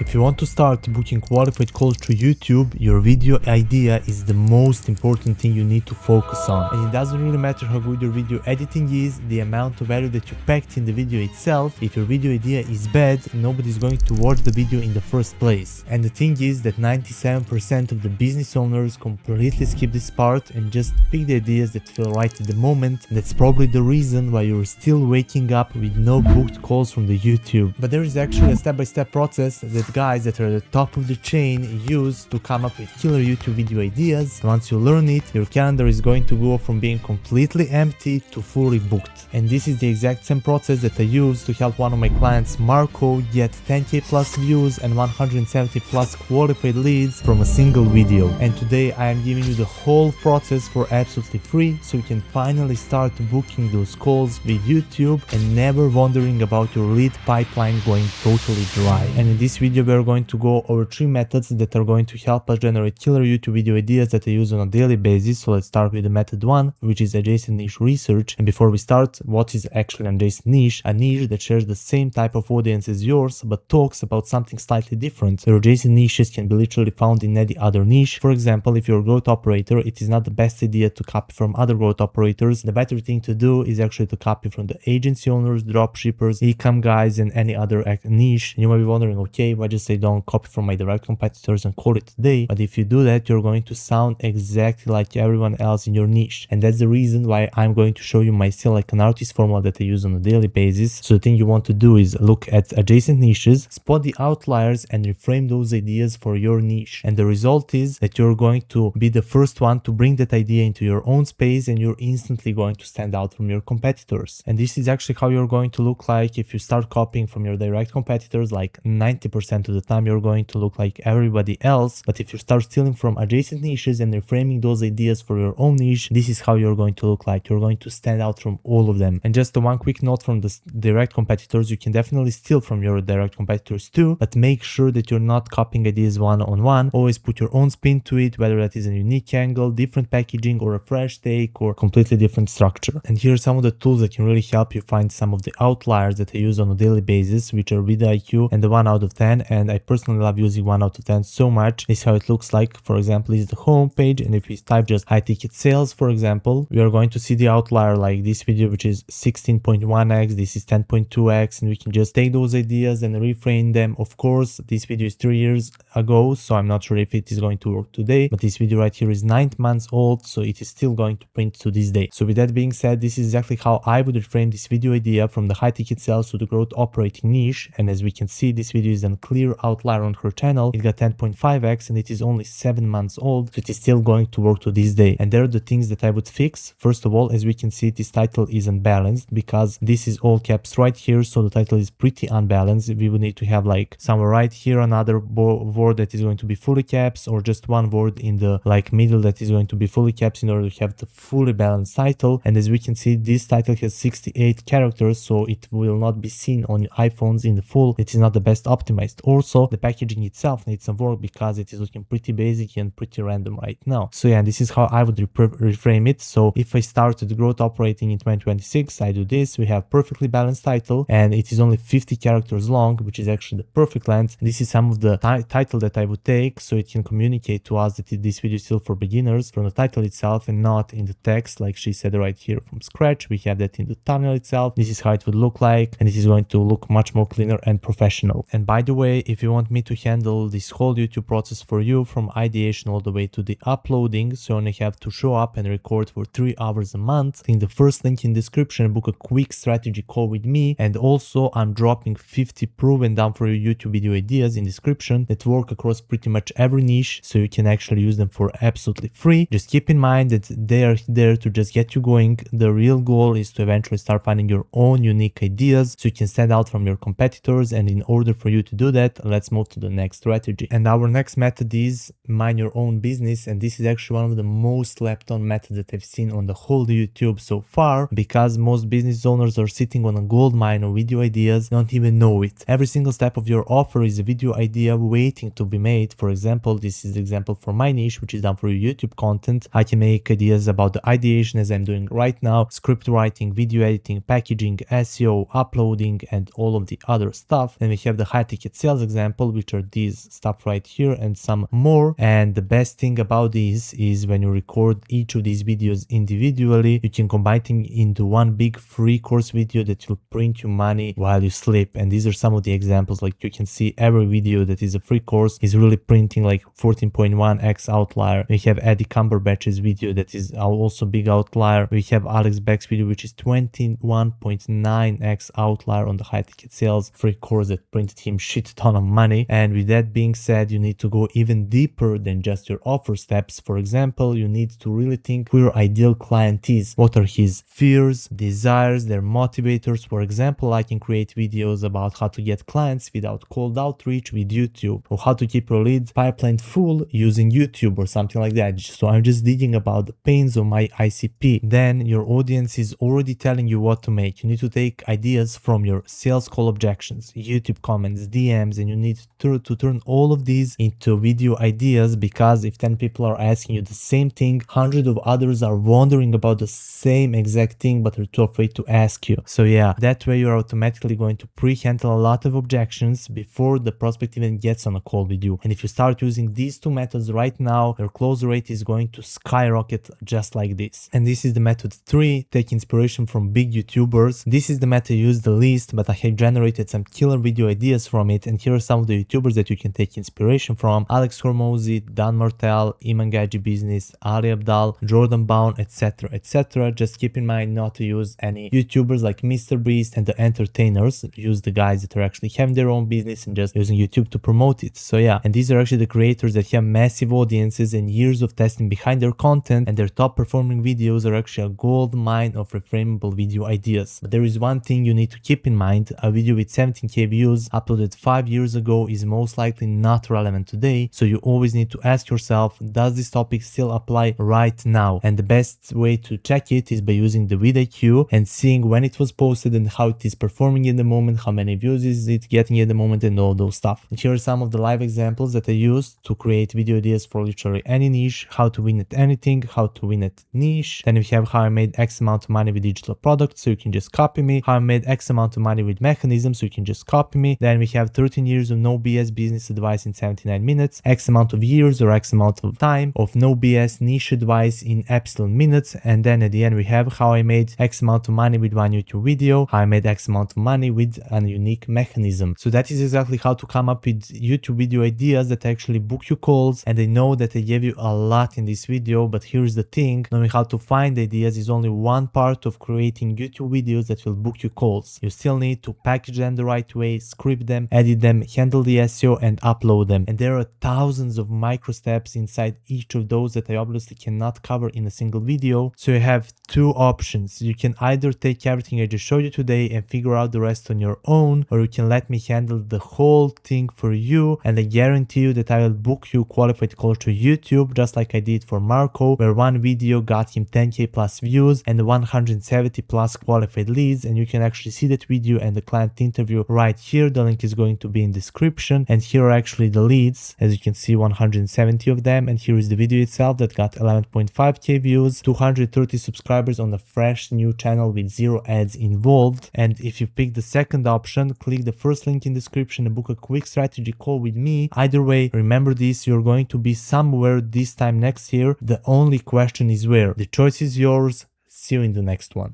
If you want to start booking qualified calls through YouTube, your video idea is the most important thing you need to focus on. And it doesn't really matter how good your video editing is, the amount of value that you packed in the video itself. If your video idea is bad, nobody's going to watch the video in the first place. And the thing is that 97% of the business owners completely skip this part and just pick the ideas that feel right at the moment. And that's probably the reason why you're still waking up with no booked calls from the YouTube. But there is actually a step-by-step process that guys that are at the top of the chain use to come up with killer YouTube video ideas. Once you learn it, your calendar is going to go from being completely empty to fully booked. And this is the exact same process that I use to help one of my clients, Marko, get 10k plus views and 170 plus qualified leads from a single video. And today I am giving you the whole process for absolutely free, so you can finally start booking those calls with YouTube and never wondering about your lead pipeline going totally dry. And in this video we are going to go over 3 methods that are going to help us generate killer YouTube video ideas that I use on a daily basis. So let's start with the method 1, which is adjacent niche research. And before we start, what is actually an adjacent niche? A niche that shares the same type of audience as yours but talks about something slightly different. Your adjacent niches can be literally found in any other niche. For example, if you're a growth operator, it is not the best idea to copy from other growth operators. The better thing to do is actually to copy from the agency owners, drop shippers, e-com guys, and any other niche. And you might be wondering, okay, why just say don't copy from my direct competitors and call it a day? But if you do that, you're going to sound exactly like everyone else in your niche. And that's the reason why I'm going to show you my still like an artist formula that I use on a daily basis. So the thing you want to do is look at adjacent niches, spot the outliers, and reframe those ideas for your niche. And the result is that you're going to be the first one to bring that idea into your own space, and you're instantly going to stand out from your competitors. And this is actually how you're going to look like if you start copying from your direct competitors. Like 90% of the time you're going to look like everybody else. But if you start stealing from adjacent niches and reframing those ideas for your own niche, this is how you're going to look like. You're going to stand out from all of them. And just one quick note from the direct competitors, you can definitely steal from your direct competitors too, but make sure that you're not copying ideas one-on-one. Always put your own spin to it, whether that is a unique angle, different packaging, or a fresh take, or completely different structure. And here are some of the tools that can really help you find some of the outliers that I use on a daily basis, which are vidIQ and the 1 out of 10. And I personally love using 1 out of 10 so much. This is how it looks like. For example, is the home page, and if we type just high ticket sales, for example, we are going to see the outlier like this video, which is 16.1x, this is 10.2x, and we can just take those ideas and reframe them. Of course, this video is 3 years ago, so I'm not sure if it is going to work today, but this video right here is 9 months old, so it is still going to print to this day. So with that being said, this is exactly how I would reframe this video idea from the high ticket sales to the growth operating niche. And as we can see, this video is a clear outlier on her channel. It got 10.5x and it is only 7 months old, so it is still going to work to this day. And there are the things that I would fix. First of all, as we can see, this title is unbalanced because this is all caps right here, so the title is pretty unbalanced. We would need to have like somewhere right here another word that is going to be fully caps, or just one word in the like middle that is going to be fully caps in order to have the fully balanced title. And as we can see, this title has 68 characters, so it will not be seen on iPhones in the full. It is not the best optimized. Also, the packaging itself needs some work because it is looking pretty basic and pretty random right now. So yeah, this is how I would reframe it. So if I started growth operating in 2026, I do this. We have perfectly balanced title, and it is only 50 characters long, which is actually the perfect length. This is some of the title that I would take, so it can communicate to us that this video is still for beginners from the title itself and not in the text like she said right here from scratch. We have that in the thumbnail itself. This is how it would look like, and this is going to look much more cleaner and professional. And by the way, if you want me to handle this whole YouTube process for you from ideation all the way to the uploading, so you only have to show up and record for 3 hours a month. In the first link in description, book a quick strategy call with me. And also I'm dropping 50 proven done for you YouTube video ideas in description that work across pretty much every niche, so you can actually use them for absolutely free. Just keep in mind that they are there to just get you going. The real goal is to eventually start finding your own unique ideas so you can stand out from your competitors. And in order for you to do that, let's move to the next strategy. And our next method is mind your own business. And this is actually one of the most slept on methods that I've seen on the whole YouTube so far, because most business owners are sitting on a gold mine of video ideas, don't even know it. Every single step of your offer is a video idea waiting to be made. For example, this is the example for my niche, which is done for YouTube content. I can make ideas about the ideation as I'm doing right now, script writing, video editing, packaging, SEO, uploading, and all of the other stuff. Then we have the high ticket sales sales example, which are these stuff right here and some more. And the best thing about this is when you record each of these videos individually, you can combine it into one big free course video that will print you money while you sleep. And these are some of the examples. Like you can see every video that is a free course is really printing like 14.1x outlier. We have Eddie Cumberbatch's video that is also big outlier. We have Alex Beck's video, which is 21.9x outlier on the high ticket sales free course that printed him shit ton of money. And with that being said, you need to go even deeper than just your offer steps. For example, you need to really think who your ideal client is. What are his fears, desires, their motivators? For example, I can create videos about how to get clients without cold outreach with YouTube, or how to keep your lead pipeline full using YouTube or something like that. So I'm just digging about the pains of my ICP. Then your audience is already telling you what to make. You need to take ideas from your sales call objections, YouTube comments, DMs, and you need to turn all of these into video ideas, because if 10 people are asking you the same thing, hundreds of others are wondering about the same exact thing but are too afraid to ask you. So yeah, that way you're automatically going to pre-handle a lot of objections before the prospect even gets on a call with you. And if you start using these two methods right now, your close rate is going to skyrocket just like this. And this is the method 3, take inspiration from big YouTubers. This is the method I use the least, but I have generated some killer video ideas from it, and here are some of the YouTubers that you can take inspiration from: Alex Hormozy, Dan Martel, Iman Gaji Business, Ali Abdal, Jordan Baum, etc, etc. Just keep in mind not to use any YouTubers like Mr. Beast and the entertainers. Use the guys that are actually having their own business and just using YouTube to promote it. So yeah, and these are actually the creators that have massive audiences and years of testing behind their content, and their top performing videos are actually a gold mine of reframeable video ideas. But there is one thing you need to keep in mind: a video with 17k views uploaded 5 years ago is most likely not relevant today. So you always need to ask yourself, does this topic still apply right now? And the best way to check it is by using the vidIQ and seeing when it was posted and how it is performing in the moment, how many views is it getting at the moment, and all those stuff. And here are some of the live examples that I used to create video ideas for literally any niche: how to win at anything, how to win at niche. Then we have how I made X amount of money with digital products, so you can just copy me. How I made X amount of money with mechanisms, so you can just copy me. Then we have 13 years of no BS business advice in 79 minutes, X amount of years or X amount of time of no BS niche advice in absolute minutes. And then at the end we have how I made X amount of money with one YouTube video, how I made X amount of money with a unique mechanism. So that is exactly how to come up with YouTube video ideas that actually book you calls. And I know that I gave you a lot in this video, but here's the thing: knowing how to find ideas is only one part of creating YouTube videos that will book you calls. You still need to package them the right way, script them, edit them, handle the SEO, and upload them. And there are thousands of micro steps inside each of those that I obviously cannot cover in a single video. So you have two options: you can either take everything I just showed you today and figure out the rest on your own, or you can let me handle the whole thing for you, and I guarantee you that I will book you qualified calls to YouTube, just like I did for Marko, where one video got him 10k plus views and 170 plus qualified leads. And you can actually see that video and the client interview right here. The link is going to be in description, and here are actually the leads, as you can see, 170 of them. And here is the video itself that got 11.5k views, 230 subscribers on a fresh new channel with 0 ads involved. And if you pick the second option, click the first link in description and book a quick strategy call with me. Either way, remember this: you're going to be somewhere this time next year. The only question is where. The choice is yours. See you in the next one.